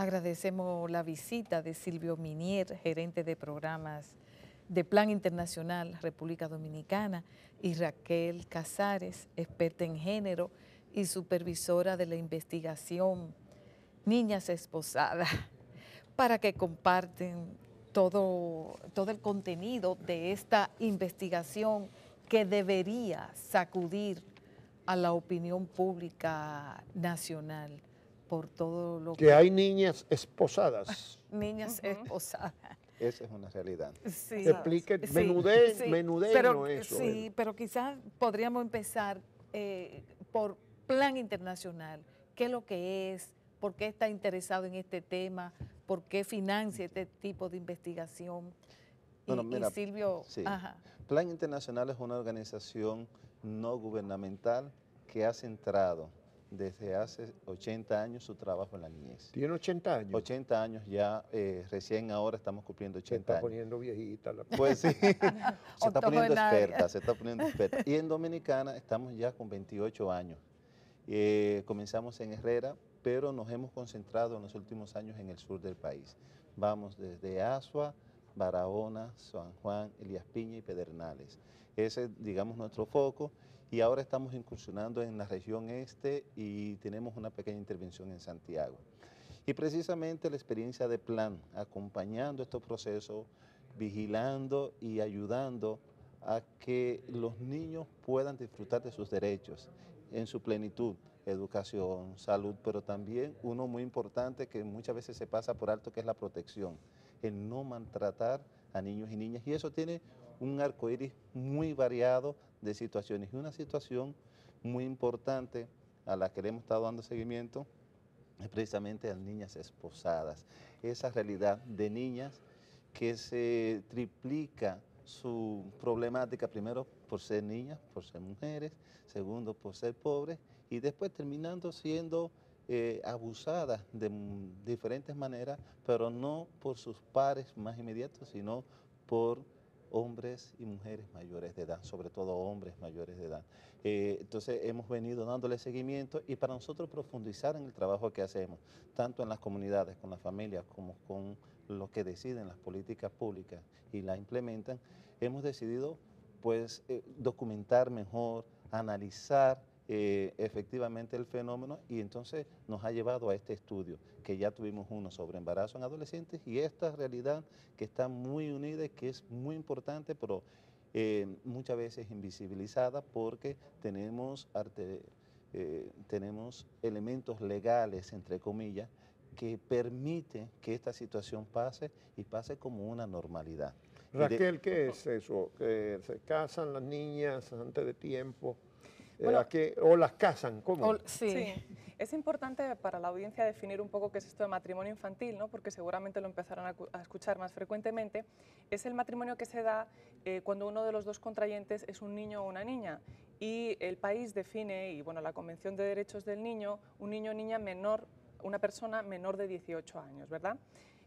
Agradecemos la visita de Silvio Minier, gerente de programas de Plan Internacional República Dominicana, y Raquel Casares, experta en género y supervisora de la investigación Niñas Esposadas, para que comparten todo el contenido de esta investigación que debería sacudir a la opinión pública nacional por todo lo que hay niñas esposadas. Niñas esposadas. Esa es una realidad. Sí, Explique, sí, menudéenos eso. Sí, pero quizás podríamos empezar por Plan Internacional. ¿Qué es lo que es? ¿Por qué está interesado en este tema? ¿Por qué financia este tipo de investigación? Bueno, mira, Silvio, sí. ajá. Plan Internacional es una organización no gubernamental que ha centrado desde hace 80 años su trabajo en la niñez. ¿Tiene 80 años? 80 años ya, recién ahora estamos cumpliendo 80 años. Se está años. poniendo viejita. Pues sí, se está poniendo experta, se está poniendo experta. Y en Dominicana estamos ya con 28 años. Comenzamos en Herrera, pero nos hemos concentrado en los últimos años en el sur del país. Vamos desde Asua, Barahona, San Juan, Elías Piña y Pedernales. Ese es, digamos, nuestro foco, y ahora estamos incursionando en la región este y tenemos una pequeña intervención en Santiago. Y precisamente la experiencia de Plan, acompañando estos procesos, vigilando y ayudando a que los niños puedan disfrutar de sus derechos en su plenitud, educación, salud, pero también uno muy importante que muchas veces se pasa por alto, que es la protección, el no maltratar a niños y niñas, y eso tiene un arco iris muy variado de situaciones, y una situación muy importante a la que le hemos estado dando seguimiento es precisamente a las niñas esposadas, esa realidad de niñas que se triplica su problemática, primero por ser niñas, por ser mujeres, segundo por ser pobres, y después terminando siendo abusadas de diferentes maneras, pero no por sus pares más inmediatos, sino por hombres y mujeres mayores de edad, sobre todo hombres mayores de edad. Entonces hemos venido dándole seguimiento, y para nosotros profundizar en el trabajo que hacemos, tanto en las comunidades, con las familias, como con los que deciden las políticas públicas y las implementan, hemos decidido pues documentar mejor, analizar efectivamente el fenómeno, y entonces nos ha llevado a este estudio, que ya tuvimos uno sobre embarazo en adolescentes, y esta realidad que está muy unida y que es muy importante, pero muchas veces invisibilizada, porque tenemos elementos legales, entre comillas, que permiten que esta situación pase, y pase como una normalidad. Raquel, ¿qué es eso? ¿Que se casan las niñas antes de tiempo? Bueno, ¿O las casan? ¿Cómo? Sí. Es importante para la audiencia definir un poco qué es esto de matrimonio infantil, ¿no? Porque seguramente lo empezarán a escuchar más frecuentemente. Es el matrimonio que se da cuando uno de los dos contrayentes es un niño o una niña, y el país define, y bueno, la Convención de Derechos del Niño, un niño o niña menor, una persona menor de 18 años, ¿verdad?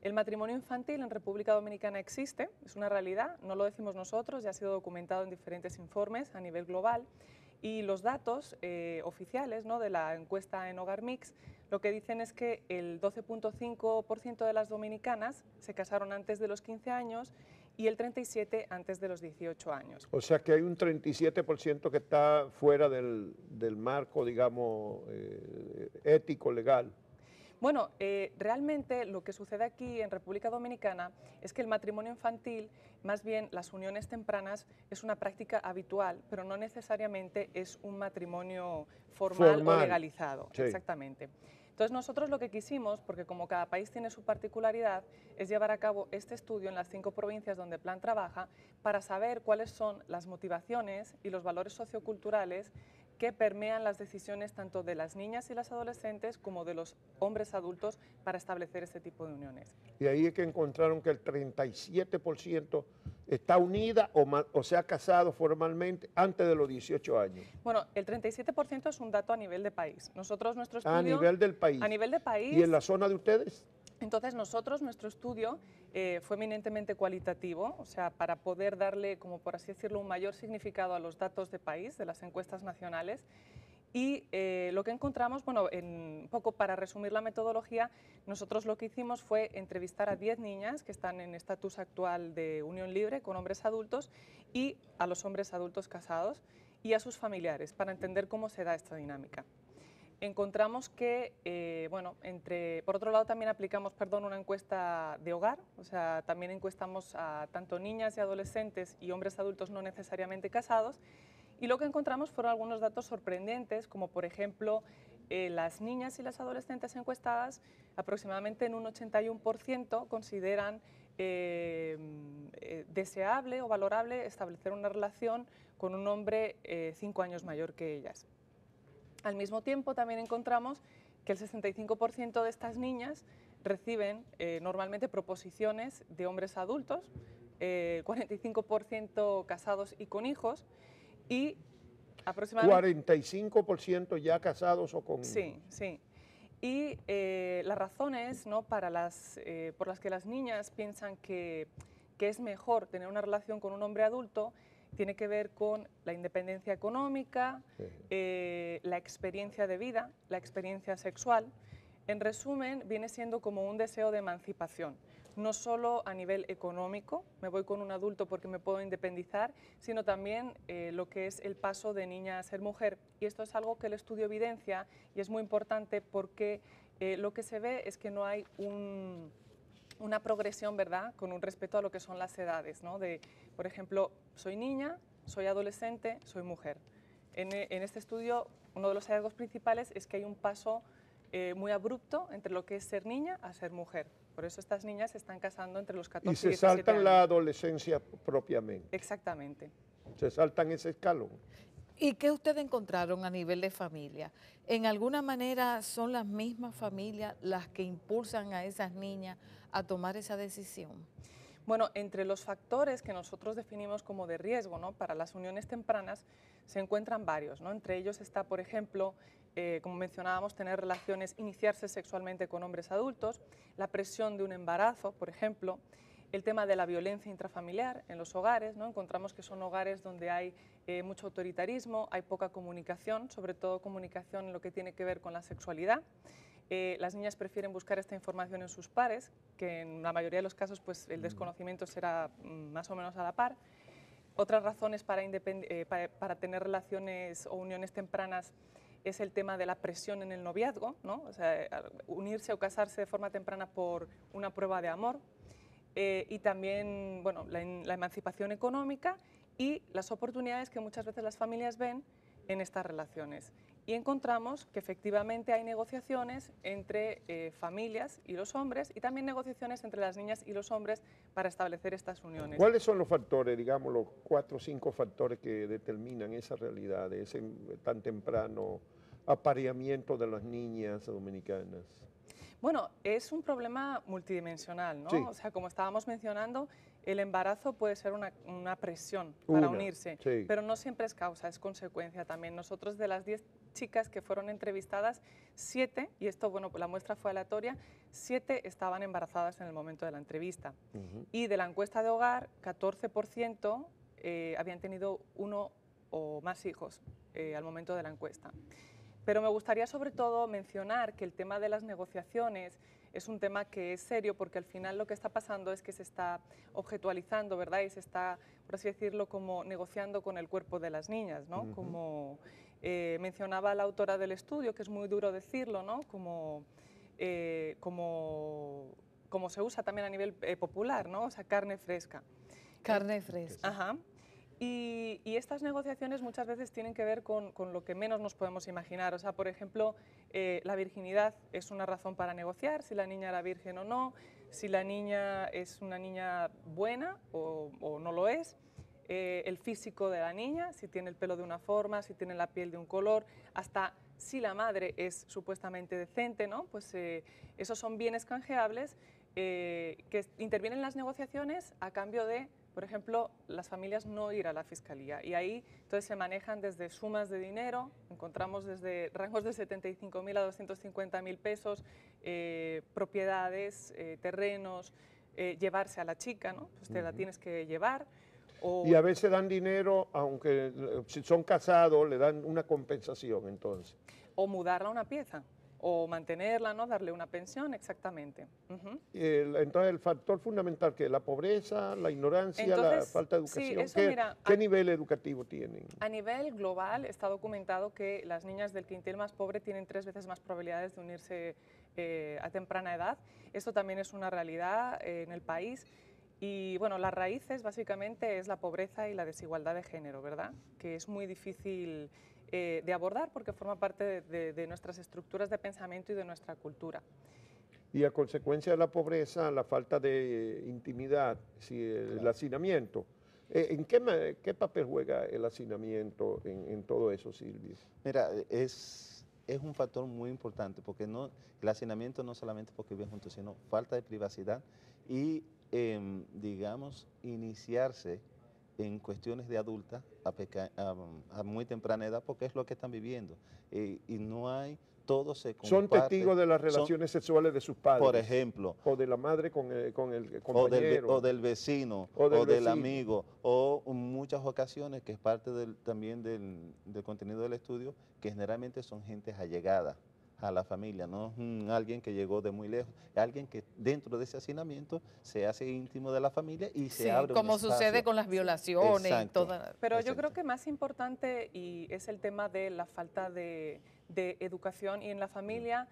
El matrimonio infantil en República Dominicana existe, es una realidad, no lo decimos nosotros, ya ha sido documentado en diferentes informes a nivel global. Y los datos oficiales, ¿no?, de la encuesta en Hogar Mix, lo que dicen es que el 12.5% de las dominicanas se casaron antes de los 15 años y el 37% antes de los 18 años. O sea que hay un 37% que está fuera del marco, digamos, ético, legal. Bueno, realmente lo que sucede aquí en República Dominicana es que el matrimonio infantil, más bien las uniones tempranas, es una práctica habitual, pero no necesariamente es un matrimonio formal o legalizado. Sí. Exactamente. Entonces nosotros lo que quisimos, porque como cada país tiene su particularidad, es llevar a cabo este estudio en las 5 provincias donde Plan trabaja, para saber cuáles son las motivaciones y los valores socioculturales que permean las decisiones tanto de las niñas y las adolescentes como de los hombres adultos para establecer este tipo de uniones. Y ahí es que encontraron que el 37% está unida o se ha casado formalmente antes de los 18 años. Bueno, el 37% es un dato a nivel de país. Nosotros, nuestro estudio... A nivel del país. A nivel de país. ¿Y en la zona de ustedes? Entonces nosotros, nuestro estudio fue eminentemente cualitativo, o sea, para poder darle, como por así decirlo, un mayor significado a los datos de país, de las encuestas nacionales, Y lo que encontramos, bueno, un poco para resumir la metodología, nosotros lo que hicimos fue entrevistar a 10 niñas que están en estatus actual de unión libre con hombres adultos y a los hombres adultos casados y a sus familiares para entender cómo se da esta dinámica. Encontramos que, bueno, por otro lado también aplicamos, una encuesta de hogar, o sea, también encuestamos a tanto niñas y adolescentes y hombres adultos no necesariamente casados, y lo que encontramos fueron algunos datos sorprendentes, como por ejemplo, las niñas y las adolescentes encuestadas, aproximadamente en un 81% consideran deseable o valorable establecer una relación con un hombre 5 años mayor que ellas. Al mismo tiempo, también encontramos que el 65% de estas niñas reciben normalmente proposiciones de hombres adultos, 45% casados y con hijos, y aproximadamente... 45% ya casados o con... Sí, sí. Y las razones, ¿no?, por las que las niñas piensan que es mejor tener una relación con un hombre adulto tiene que ver con la independencia económica, la experiencia de vida, la experiencia sexual. En resumen, viene siendo como un deseo de emancipación, no solo a nivel económico, me voy con un adulto porque me puedo independizar, sino también lo que es el paso de niña a ser mujer. Y esto es algo que el estudio evidencia y es muy importante porque lo que se ve es que no hay una progresión, ¿verdad?, con un respeto a lo que son las edades, ¿no? Por ejemplo, soy niña, soy adolescente, soy mujer. En este estudio, uno de los hallazgos principales es que hay un paso muy abrupto entre lo que es ser niña a ser mujer. Por eso estas niñas se están casando entre los 14 y 17 años. Y se saltan la adolescencia propiamente. Exactamente. Se saltan ese escalón. ¿Y qué ustedes encontraron a nivel de familia? ¿En alguna manera son las mismas familias las que impulsan a esas niñas a tomar esa decisión? Bueno, entre los factores que nosotros definimos como de riesgo, ¿no?, para las uniones tempranas se encuentran varios, ¿no? Entre ellos está, por ejemplo, como mencionábamos, tener relaciones, iniciarse sexualmente con hombres adultos, la presión de un embarazo, por ejemplo, el tema de la violencia intrafamiliar en los hogares, ¿no? Encontramos que son hogares donde hay mucho autoritarismo, hay poca comunicación, sobre todo comunicación en lo que tiene que ver con la sexualidad. Las niñas prefieren buscar esta información en sus pares, que en la mayoría de los casos pues, el desconocimiento será más o menos a la par. Otras razones para tener relaciones o uniones tempranas es el tema de la presión en el noviazgo, ¿no? O sea, unirse o casarse de forma temprana por una prueba de amor. Y también, bueno, la emancipación económica y las oportunidades que muchas veces las familias ven en estas relaciones. Y encontramos que efectivamente hay negociaciones entre familias y los hombres y también negociaciones entre las niñas y los hombres para establecer estas uniones. ¿Cuáles son los factores, digamos, los 4 o 5 factores que determinan esa realidad, de ese tan temprano apareamiento de las niñas dominicanas? Bueno, es un problema multidimensional, ¿no? Sí. O sea, como estábamos mencionando, el embarazo puede ser una presión para unirse, sí, pero no siempre es causa, es consecuencia también. Nosotros, de las 10 chicas que fueron entrevistadas, 7, y esto, bueno, pues la muestra fue aleatoria, 7 estaban embarazadas en el momento de la entrevista. Y de la encuesta de hogar, 14% habían tenido 1 o más hijos al momento de la encuesta. Pero me gustaría sobre todo mencionar que el tema de las negociaciones es un tema que es serio porque al final lo que está pasando es que se está objetualizando, ¿verdad? Y se está, por así decirlo, como negociando con el cuerpo de las niñas, ¿no? Como mencionaba la autora del estudio, que es muy duro decirlo, ¿no? Como se usa también a nivel popular, ¿no? O sea, carne fresca. Carne fresca. Ajá. Y estas negociaciones muchas veces tienen que ver con lo que menos nos podemos imaginar. O sea, por ejemplo, la virginidad es una razón para negociar, si la niña era virgen o no, si la niña es una niña buena o no lo es, el físico de la niña, si tiene el pelo de una forma, si tiene la piel de un color, hasta si la madre es supuestamente decente, ¿no? Pues esos son bienes canjeables que intervienen en las negociaciones a cambio de, por ejemplo, las familias no ir a la fiscalía, y ahí entonces se manejan desde sumas de dinero, encontramos desde rangos de 75.000 a 250.000 pesos, propiedades, terrenos, llevarse a la chica, ¿no? Pues te la tienes que llevar. Y a veces dan dinero, aunque si son casados, le dan una compensación entonces. O mudarla a una pieza, o mantenerla, ¿no? Darle una pensión, exactamente. Entonces el factor fundamental que es la pobreza, la ignorancia, la falta de Sí, educación. eso, mira, ¿Qué nivel educativo tienen? A nivel global está documentado que las niñas del quintil más pobre tienen 3 veces más probabilidades de unirse a temprana edad. Esto también es una realidad en el país. Y bueno, las raíces básicamente es la pobreza y la desigualdad de género, ¿verdad? Que es muy difícil de abordar porque forma parte de nuestras estructuras de pensamiento y de nuestra cultura. Y a consecuencia de la pobreza, la falta de intimidad, el hacinamiento. ¿En qué papel juega el hacinamiento en todo eso, Silvia? Mira, es un factor muy importante porque el hacinamiento no solamente porque viven juntos, sino falta de privacidad y, digamos, iniciarse en cuestiones de adulta a muy temprana edad porque es lo que están viviendo. Y no hay, todo se comparte. Son testigos de las relaciones sexuales de sus padres. Por ejemplo. O de la madre con el compañero. O del vecino, o del amigo, o en muchas ocasiones, que es parte también del contenido del estudio, que generalmente son gentes allegadas a la familia, no es alguien que llegó de muy lejos, es alguien que dentro de ese hacinamiento se hace íntimo de la familia y se abre un como espacio. sucede con las violaciones. Exacto. Pero yo creo que más importante y es el tema de la falta de educación y en la familia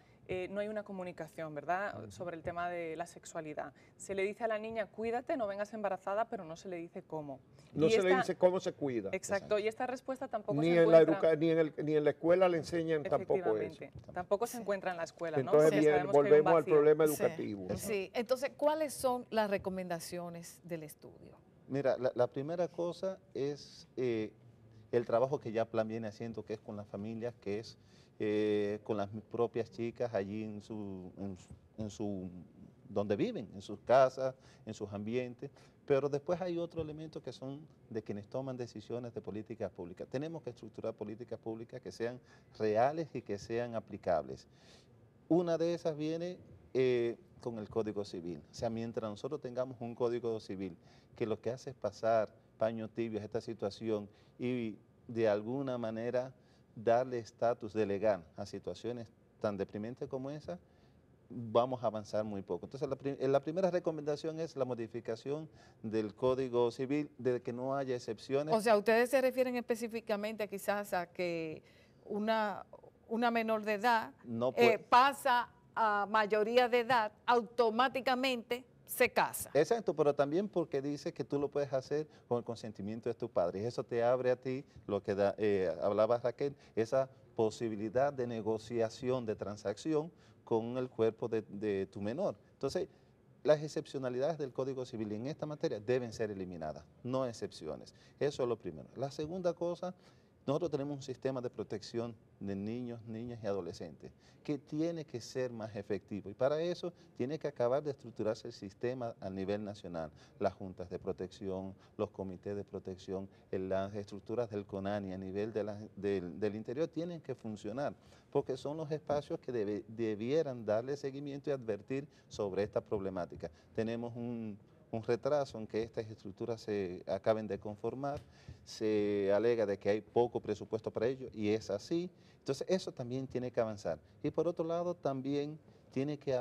no hay una comunicación, ¿verdad?, sobre el tema de la sexualidad. Se le dice a la niña, cuídate, no vengas embarazada, pero no se le dice cómo. No se le dice cómo se cuida. Exacto, y esta respuesta tampoco ni se en encuentra... ni en la escuela le enseñan tampoco eso. Tampoco se encuentra en la escuela, ¿no? Entonces volvemos al problema educativo. Sí, entonces, ¿cuáles son las recomendaciones del estudio? Mira, la primera cosa es el trabajo que ya Plan viene haciendo, que es con las familias, que es con las propias chicas allí donde viven, en sus casas, en sus ambientes, pero después hay otro elemento que son de quienes toman decisiones de políticas públicas. Tenemos que estructurar políticas públicas que sean reales y que sean aplicables. Una de esas viene con el Código Civil. O sea, mientras nosotros tengamos un Código Civil que lo que hace es pasar paños tibios a esta situación y de alguna manera darle estatus de legal a situaciones tan deprimentes como esa, vamos a avanzar muy poco. Entonces, la primera recomendación es la modificación del Código Civil, de que no haya excepciones. O sea, ustedes se refieren específicamente quizás a que una menor de edad pasa a mayoría de edad, automáticamente se casa. Exacto, pero también porque dice que tú lo puedes hacer con el consentimiento de tu padre. Y eso te abre a ti, lo que hablaba Raquel, esa posibilidad de negociación, de transacción con el cuerpo de tu menor. Entonces, las excepcionalidades del Código Civil en esta materia deben ser eliminadas, no excepciones. Eso es lo primero. La segunda cosa, nosotros tenemos un sistema de protección de niños, niñas y adolescentes que tiene que ser más efectivo y para eso tiene que acabar de estructurarse el sistema a nivel nacional. Las juntas de protección, los comités de protección, las estructuras del CONANI a nivel del interior tienen que funcionar porque son los espacios que debieran darle seguimiento y advertir sobre esta problemática. Tenemos un retraso en que estas estructuras se acaben de conformar, se alega de que hay poco presupuesto para ello y es así, entonces eso también tiene que avanzar. Y por otro lado también tenemos que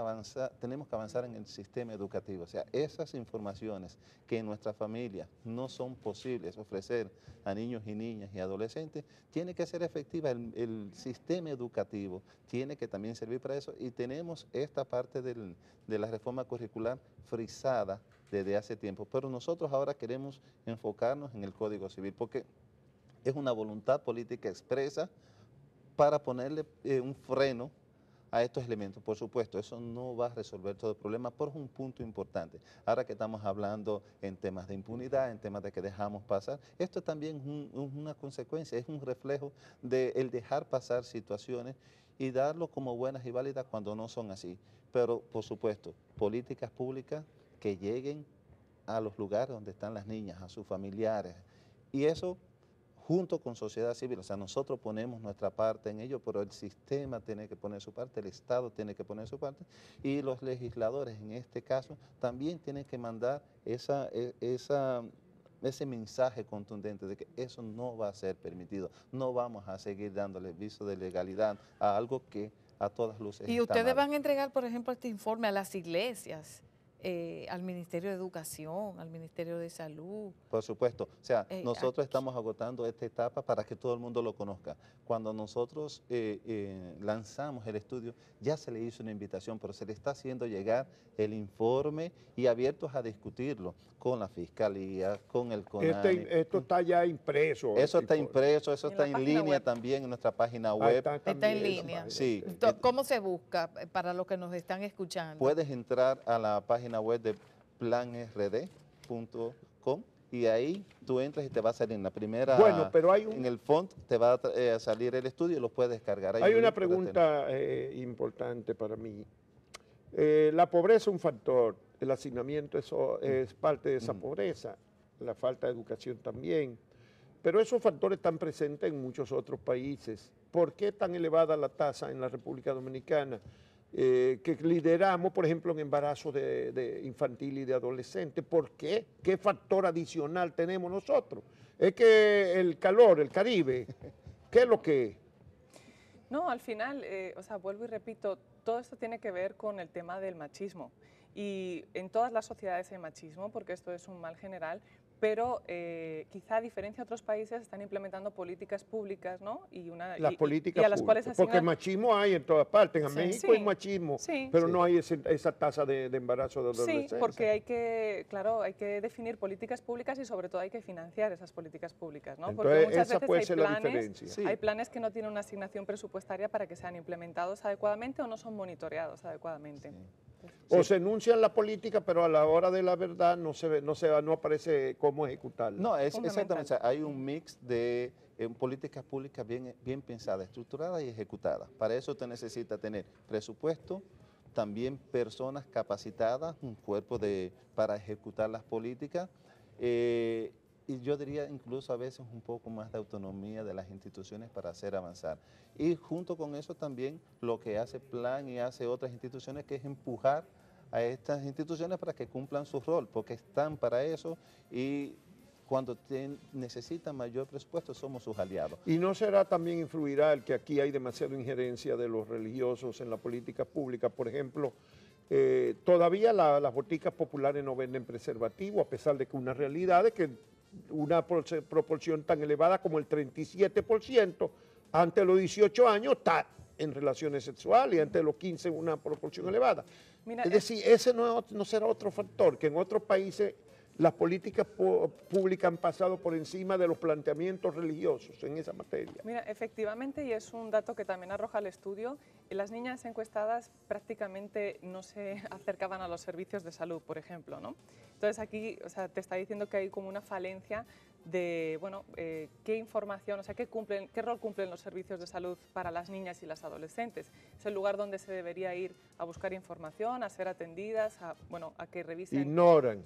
avanzar en el sistema educativo, o sea, esas informaciones que en nuestras familias no son posibles ofrecer a niños y niñas y adolescentes, tiene que ser efectiva, el sistema educativo tiene que también servir para eso y tenemos esta parte de la reforma curricular frisada desde hace tiempo, pero nosotros ahora queremos enfocarnos en el Código Civil porque es una voluntad política expresa para ponerle un freno a estos elementos. Por supuesto, eso no va a resolver todo el problema, pero es un punto importante. Ahora que estamos hablando en temas de impunidad, en temas de que dejamos pasar, esto también es una consecuencia, es un reflejo del dejar pasar situaciones y darlo como buenas y válidas cuando no son así. Pero, por supuesto, políticas públicas que lleguen a los lugares donde están las niñas, a sus familiares. Y eso junto con sociedad civil, o sea, nosotros ponemos nuestra parte en ello, pero el sistema tiene que poner su parte, el Estado tiene que poner su parte, y los legisladores en este caso también tienen que mandar esa ese mensaje contundente de que eso no va a ser permitido. No vamos a seguir dándole viso de legalidad a algo que a todas luces Y está ustedes mal. van a entregar, por ejemplo, este informe a las iglesias, al Ministerio de Educación, al Ministerio de Salud. Por supuesto, o sea, nosotros Aquí. estamos agotando esta etapa para que todo el mundo lo conozca. Cuando nosotros lanzamos el estudio, ya se le hizo una invitación, pero se le está haciendo llegar el informe y abiertos a discutirlo con la Fiscalía, con el CONANI. Esto está ya impreso. Eso está impreso, eso En está la en página línea web. también en nuestra página Ah, web. Está en también, línea. Sí. ¿Cómo se busca para los que nos están escuchando? Puedes entrar a la página web de planrd.com y ahí tú entras y te va a salir en la primera, Bueno, pero en el font te va a salir el estudio y lo puedes descargar. Hay un una link para pregunta importante para mí. La pobreza es un factor, el hacinamiento es parte de esa pobreza, la falta de educación también, pero esos factores están presentes en muchos otros países. ¿Por qué tan elevada la tasa en la República Dominicana? Que lideramos, por ejemplo, en embarazo de infantil y de adolescente. ¿Por qué? ¿Qué factor adicional tenemos nosotros? Es que el calor, el Caribe, ¿qué es lo que es? No, al final, o sea, vuelvo y repito, todo esto tiene que ver con el tema del machismo. Y en todas las sociedades hay machismo, porque esto es un mal general, pero quizá a diferencia de otros países están implementando políticas públicas, ¿no? Las políticas a las cuales públicas, porque asignan... machismo hay en todas partes, en Sí. México Sí. hay machismo, Sí. pero Sí. no hay esa tasa de embarazo de adolescencia. Sí, porque hay que, claro, hay que definir políticas públicas y sobre todo hay que financiar esas políticas públicas, ¿no? Porque Entonces, muchas esa veces puede hay ser la planes, diferencia. Sí. hay planes que no tienen una asignación presupuestaria para que sean implementados adecuadamente o no son monitoreados adecuadamente. O se enuncian la política, pero a la hora de la verdad no aparece cómo ejecutarla. No, es Fundamental. exactamente, o sea, hay un mix de políticas públicas bien pensadas, estructuradas y ejecutadas. Para eso usted necesita tener presupuesto, también personas capacitadas, un cuerpo para ejecutar las políticas, y yo diría incluso a veces un poco más de autonomía de las instituciones para hacer avanzar. Y junto con eso también lo que hace Plan y hace otras instituciones, que es empujar a estas instituciones para que cumplan su rol, porque están para eso y cuando necesitan mayor presupuesto somos sus aliados. ¿Y no será también influirá el que aquí hay demasiada injerencia de los religiosos en la política pública? Por ejemplo, todavía las boticas populares no venden preservativo, a pesar de que una realidad es que una proporción tan elevada como el 37% antes de los 18 años está en relaciones sexuales y antes de los 15 una proporción elevada. Mira, es decir, ese no será otro factor, que en otros países las políticas públicas han pasado por encima de los planteamientos religiosos en esa materia. Mira, efectivamente, y es un dato que también arroja el estudio, las niñas encuestadas prácticamente no se acercaban a los servicios de salud, por ejemplo, ¿no? Entonces aquí, o sea, te está diciendo que hay como una falencia de, bueno, qué información, o sea, qué rol cumplen los servicios de salud para las niñas y las adolescentes. Es el lugar donde se debería ir a buscar información, a ser atendidas, a que revisen. Ignoran.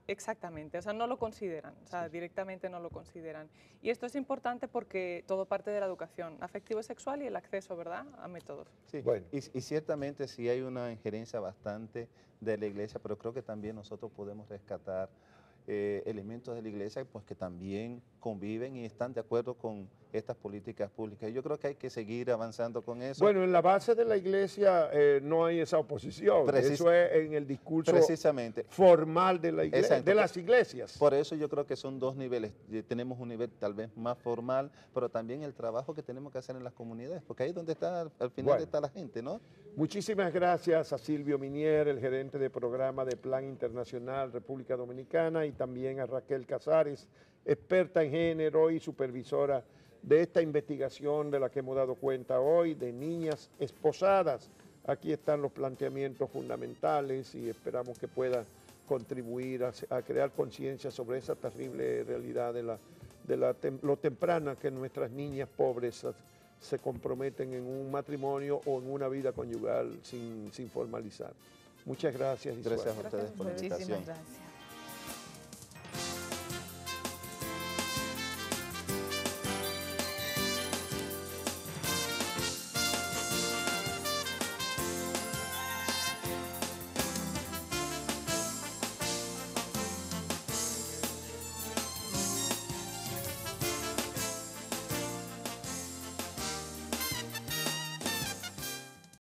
Exactamente, o sea, no lo consideran, o sea, directamente no lo consideran. Y esto es importante porque todo parte de la educación afectivo y sexual y el acceso, ¿verdad?, a métodos. Sí, Bueno. y ciertamente sí hay una injerencia bastante de la iglesia, pero creo que también nosotros podemos rescatar elementos de la iglesia pues, que también conviven y están de acuerdo con estas políticas públicas. Y yo creo que hay que seguir avanzando con eso. Bueno, en la base de la iglesia no hay esa oposición. Eso es en el discurso precisamente formal de la iglesia, Exacto. de las iglesias. Por eso yo creo que son dos niveles. Tenemos un nivel tal vez más formal, pero también el trabajo que tenemos que hacer en las comunidades, porque ahí es donde está, al final está la gente, ¿no? Muchísimas gracias a Silvio Minier, el gerente de programa de Plan Internacional República Dominicana, y también a Raquel Casares, experta en género y supervisora de esta investigación de la que hemos dado cuenta hoy, de niñas esposadas. Aquí están los planteamientos fundamentales y esperamos que pueda contribuir a crear conciencia sobre esa terrible realidad de lo temprana que nuestras niñas pobres se comprometen en un matrimonio o en una vida conyugal sin formalizar. Muchas gracias. Gracias a Isuel. ustedes por la Muchísimas invitación. gracias.